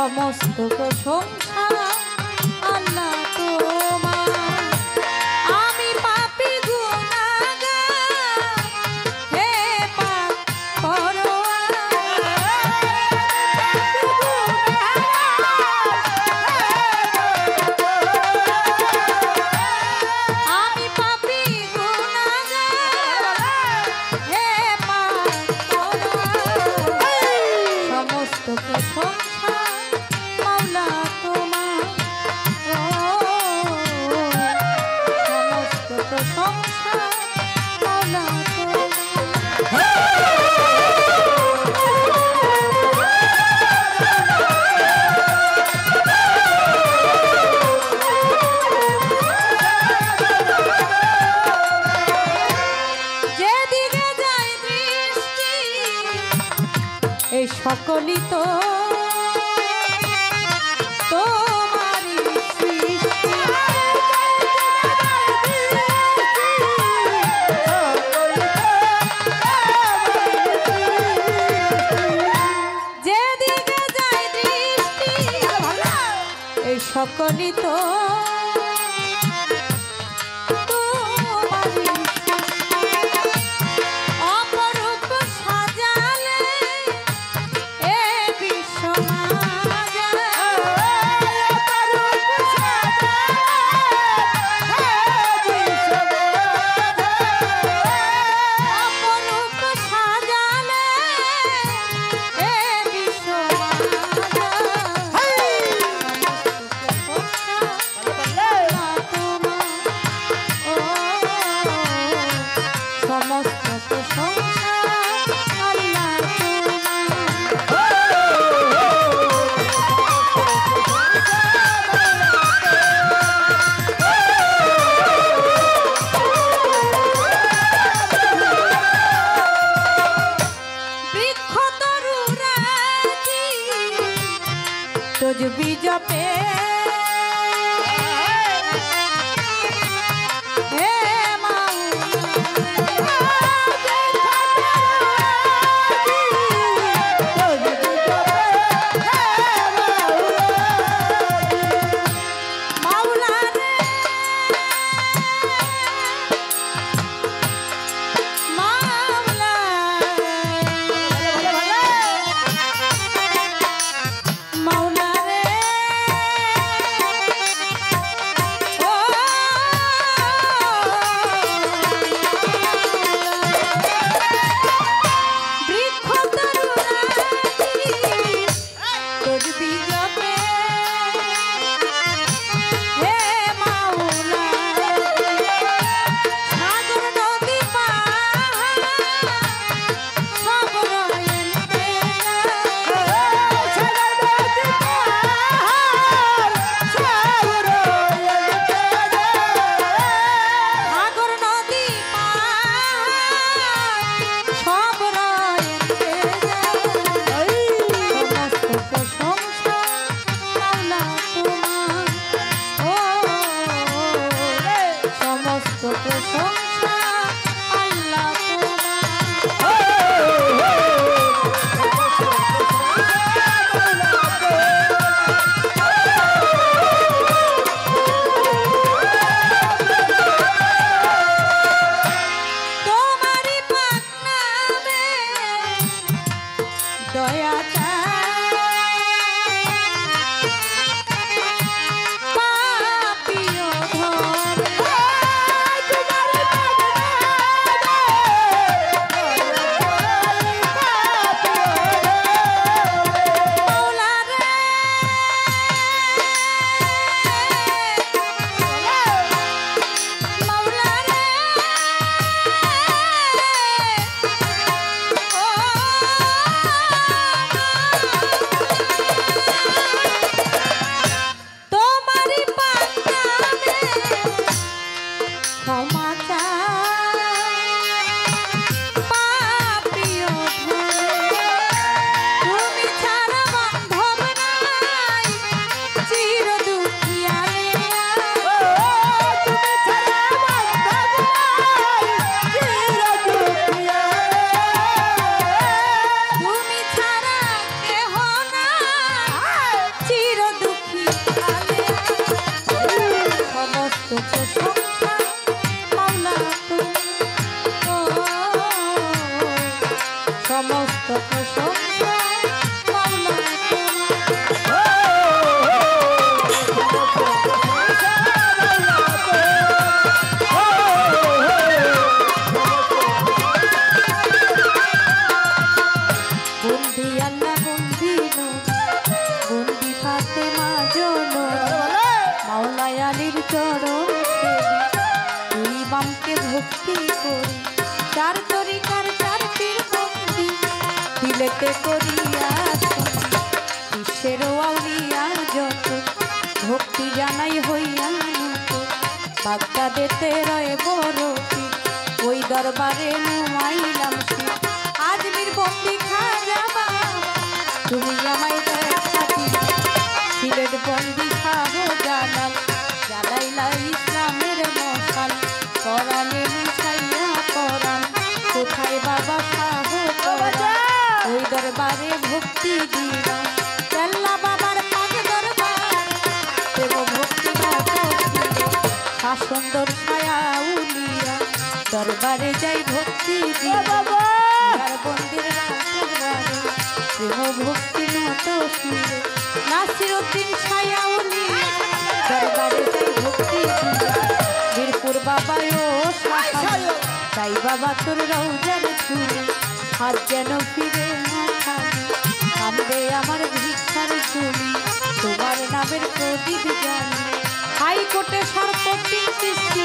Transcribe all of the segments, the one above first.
সমস্ত প্রশংসা আল্লাহ তোমার। আমি পাপী গুনাহগার, হে পাক পরোয়ার। আমি পাপী গুনাহগার, হে পাক পরোয়ার। সমস্ত প্রশংসা মাওলা তোমার, সমস্ত প্রশংসা মাওলা তোমার। যেদিকে যায় দৃষ্টি এই সকলই তো তোমারই সৃষ্টি। যেদিকে যায় দৃষ্টি এই সকলই তো তোমারই সৃষ্টি। অপরূপ সাজালে এ বিশ্ব মাঝারে, অপরূপ সাজালে এ বিশ্ব মাঝারে, অপরূপ সাজালে এ বিশ্ব মাঝারে। সমস্ত প্রশংসা আল্লাহ তোমার। বৃক্ষ তরুরাজি তজবি জপে, হে প্রশংসা আল্লাহ তোমারই পাক নামে দয়া সমস্ত প্রশংসা মাওলা বন্দি আল্লাহ বন্দি বন্দি ফাতেমা জননী মাওলা আলীর চরণ দুই বামকে ভক্তি করি চার তরিকার চার পীর বন্দি দিলেতে করিয়া বিশ্বের আউলিয়া যত ভক্তি জানাই হইয়া বাগদাদেতে রয়ে বড় ওই দরবারে নুমাইলাম আজমির বন্দি খাজা বাবা তুমি আমায় দেখা দিলে সিলেট বন্দি খাবো জালাল জ্বালাইলা ইসলামের মশাল পরাণে মুছাইয়া পরাণ কোথায় বাবা খাবো ওই দরবারে ভক্তি দিলাম চেল্লা বাবার পাগ দরবার দেব ভক্তি সুন্দর ছায়া উলিয়া দরবারে যাই ভক্তি দিলাম বন্দির দরবারে প্রেম ভক্তি নত সুরে নাসিরউদ্দিন ছায়া উলিয়া দরবারে যাই ভক্তি দিলাম বীরপুর বাবা ও তাই বাবা তোর রওজার ছুঁয়ে হাত যেন ফিরে না থাকে কান্দে আমার ভিক্ষার ঝুলি তোমার নামের প্রদীপ জানি হাইকোর্টে সর্বতি সৃষ্টি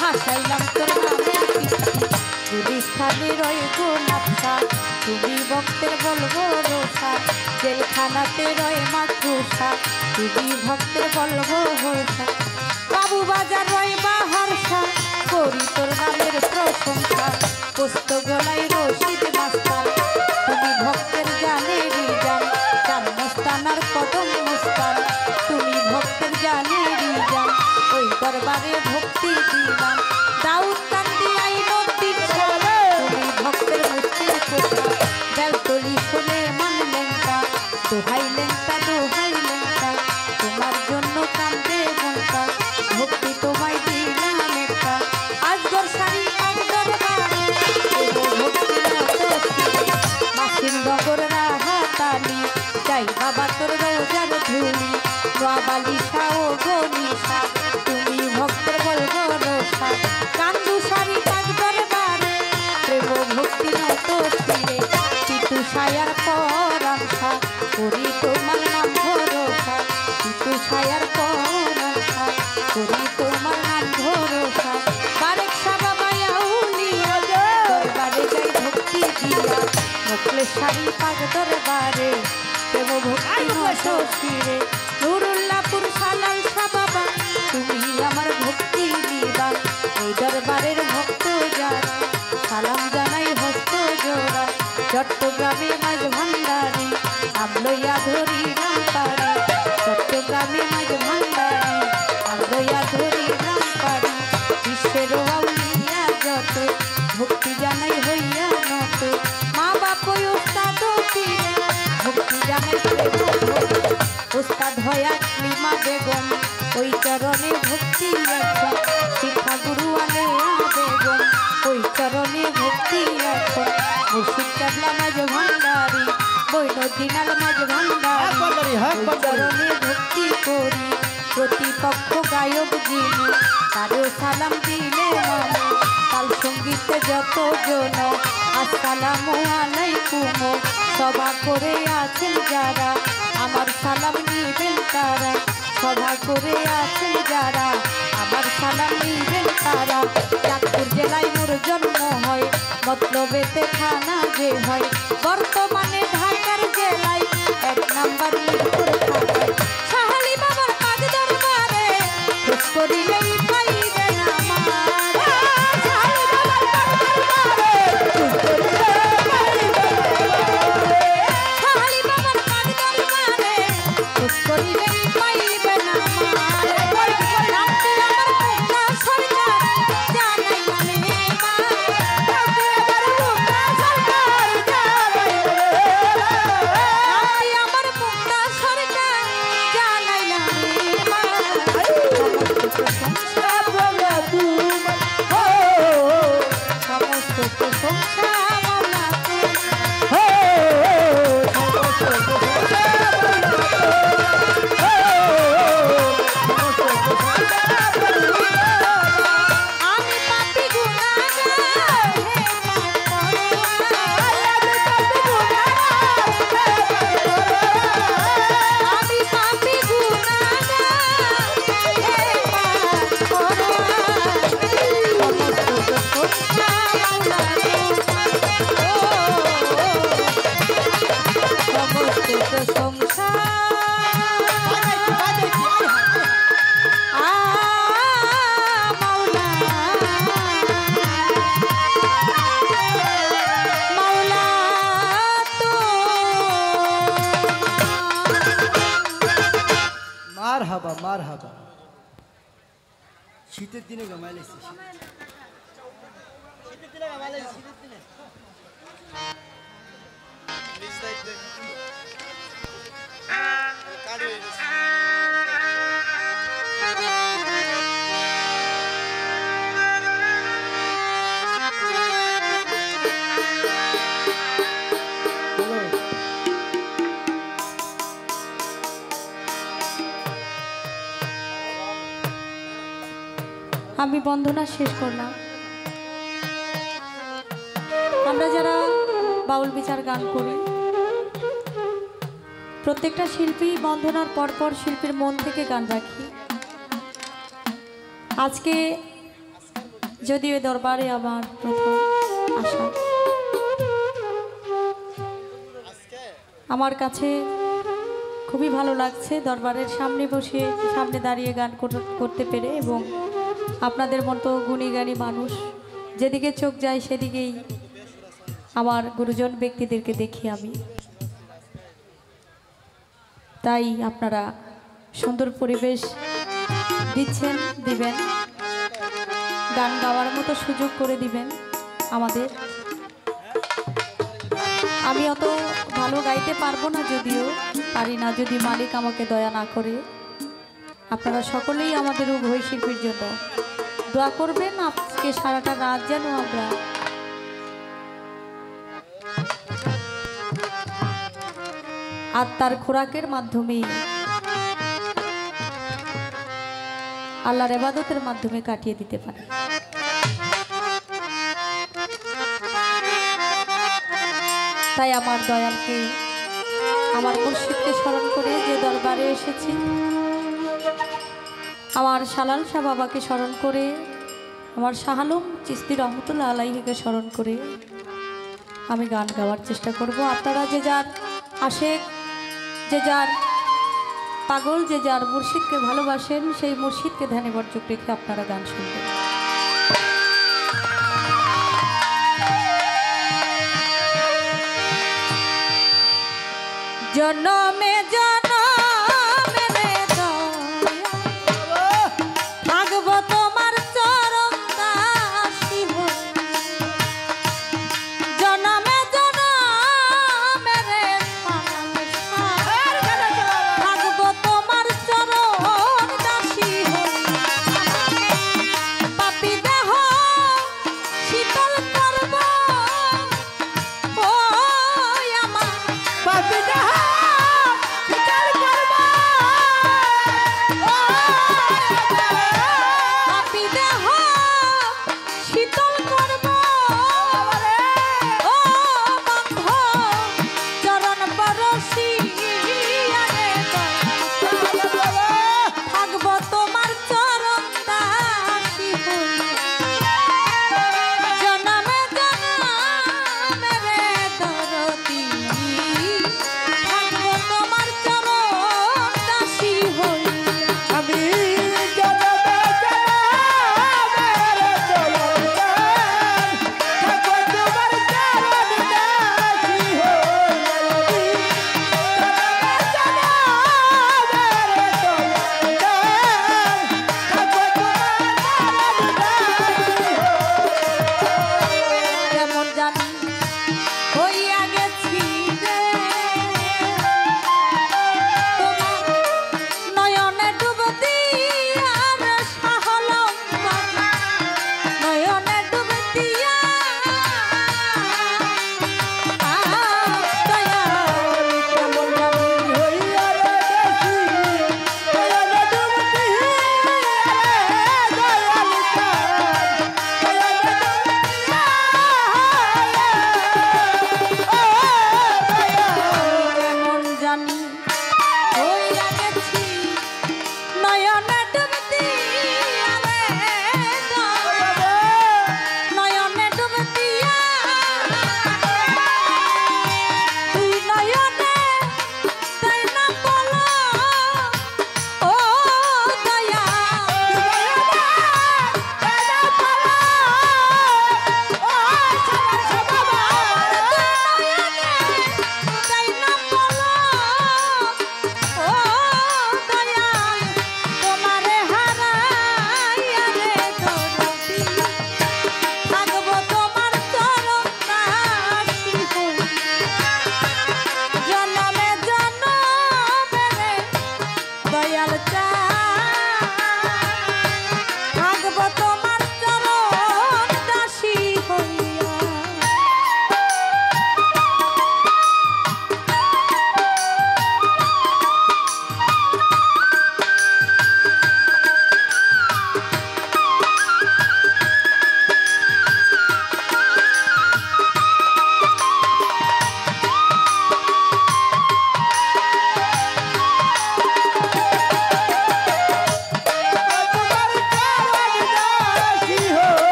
ভাসাইলাম তোর নামের কৃষ্টি গুলিস্থানে রয়ে গো নাপসা তুমি ভক্তের বলবো রোষা জেলখানাতে রয়ে মাতৃষা তুমি ভক্তের বলবো হোসা বাবু বাজার রয়ে বাহারসা করি তোর নামের প্রশংসা পোস্ত গলায় রশিদ মাস্টার তুমি ভক্তের জানে রিজান চান মস্তানার কদম মুস্তান তুমি ভক্তের জানে রিজান ওই দরবারে ভক্তি দিলাম দাউদ কান্দি আইনউদ্দিন তুমি ভক্তের মুক্তির কোথা বেলতলি শুনে মান লেঙ্কা দোহাই লেঙ্কা তোমার জন্য কান্দে মনটা ভক্তি তোমায় দিলাম একটা আজগর শাড়ি পাক দরবারে ভক্তি মাসির নগর রাহাতালি যাই বাবা তোর রোজার ধুলি বালিশা ও গনিশা তুমি ভক্তের বলবো রোষা কান্দু শাড়ি পাক দরবারে প্রেম ভক্তি নত ফিরে চিতু সায়ার পরাংসা করি তোমার নাম ভরসা চিতু সায়ার পরাংসা করি তোমার নাম ভরসা বারেক বাবা আউলিয়া দরবারে যাই ভক্তি দিয়া মুখলে শাড়ি পাক দরবারে প্রেম ভক্তি নত ফিরে নুরুল্লাহপুর সালাল শাহ বাবা তুমি আমার ভক্তি দিবা ওই দরবারের ভক্ত যারা সালাম জানাই হস্ত জোড়া চট্টগ্রামে মাঝ ভান্ডারি আমলইয়া ধরি রামপাড়ি চট্টগ্রামে মাঝ ভান্ডারি আমলইয়া ধরি রামপাড়ি বিশ্বের আউলিয়া যত ভক্তি জানাই হইয়া নত মা বাপ ওস্তাদ পীরে ভক্তি জানাই ওস্তাদ হয়া লিমা বেগম ওই চরণে ভক্তি এখন শিক্ষা গুরু আলেয়া বেগম ওই চরণে ভক্তি এখন মুর্শিদ কাবলা মাঝ ভান্ডারি বৈনদিনাল মাঝ ভান্ডারি চরণে ভক্তি করি প্রতিপক্ষ গায়ক যিনি তারও সালাম দিলে মনে তাল সঙ্গীতে যত জন আসসালামু আলাইকুম সভা করে আছেন যারা আমার সালাম নিবেন তারা সভা করে আছেন যারা আমার সালাম নিবেন তারা চাঁদপুর জেলায় মোর জন্ম হয় মতলবেতে থানা যে হয় বর্তমানে ঢাকার জেলায় 1 নম্বর মিরপুর থানায় সাহালি বাবার পাগ দরবারে খোঁজ করিলেই পাইবে না সরকার মার হাবা শীতের দিনে গামাইলেছি শীতের দিনে গামাইলেছি শীতের দিনে প্লিজ দাইতে কাড়ে আমি বন্দনা শেষ করলাম। আমরা যারা বাউল বিচার গান করি প্রত্যেকটা শিল্পী বন্দনার পরপর শিল্পীর মন থেকে গান রাখি। আজকে যদিও দরবারে আমার প্রথম আসা, আমার কাছে খুবই ভালো লাগছে দরবারের সামনে বসে সামনে দাঁড়িয়ে গান করতে পেরে, এবং আপনাদের মতো গুণী জ্ঞানী মানুষ যেদিকে চোখ যায় সেদিকেই আমার গুরুজন ব্যক্তিদেরকে দেখি আমি। তাই আপনারা সুন্দর পরিবেশ দিচ্ছেন, দিবেন, গান গাওয়ার মতো সুযোগ করে দিবেন আমাদের। আমি অত ভালো গাইতে পারবো না, যদিও পারি না, যদি মালিক আমাকে দয়া না করে। আপনারা সকলেই আমাদের উভয় শিল্পীর জন্য দোয়া করবেন। আজকে সারাটা রাত যেন আমরা আত্মার খোরাকের মাধ্যমে আল্লাহর ইবাদতের মাধ্যমে কাটিয়ে দিতে পারি। তাই আমার দয়ালকে, আমার মুর্শিদকে স্মরণ করে যে দরবারে এসেছি, আমার শালাল শাহ বাবাকে স্মরণ করে, আমার শাহ আলম চিশতি রহমতুল্লাহ আলাইহিকে স্মরণ করে আমি গান গাওয়ার চেষ্টা করব। আপনারা যে যার আশেক, যে যার পাগল, যে যার মুর্শিদকে ভালোবাসেন, সেই মুর্শিদকে ধ্যানে বর্জক রেখে আপনারা গান শুনবেন। জনমে জনমে রে দয়া থাকবো তোমার চরণ দাসী হয়ে। জনমে জনমে রে থাকবো তোমার চরণ দাসী হয়ে। পাপী দেহ শীতল করব ও আমার পাপী দেহ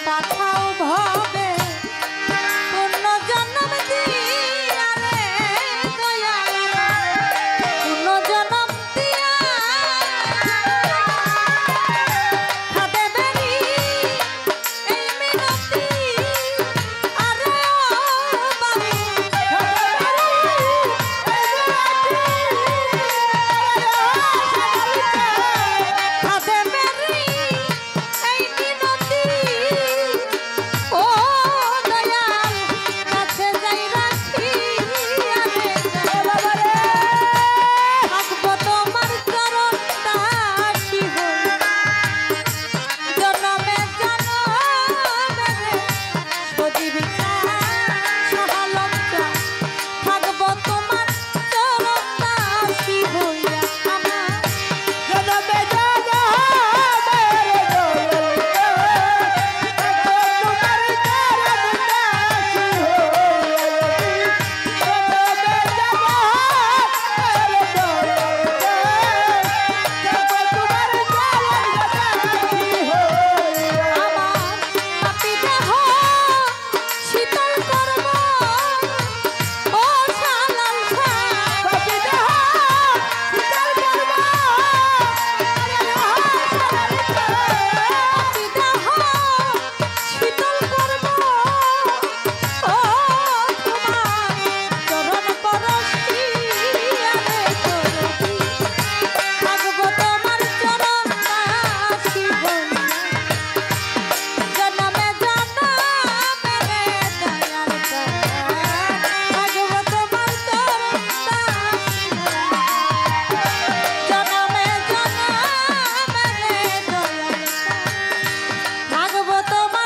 পাঠাও ভবে পূর্ণ জন্ম দিয়া রে দয়াল পূর্ণ জন্ম দিয়া খাদে বেরি এই মিনতি আরে ও বাবু খাদে বেরি এই মিনতি ও দয়াল কাছে যাই রাখি আরে বাবারে থাকবো তোমার চরণ দাসী হই জনমে জনমে রে সজীব সাহালম থাকবো তোমার চরণ দাসী হইয়া আমার জনমে জনমে রে দয়াল তোমার চরণ দাসী হই জনমে জনমে রে দয়াল তোমার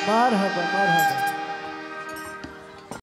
মারহাবা মারহাবা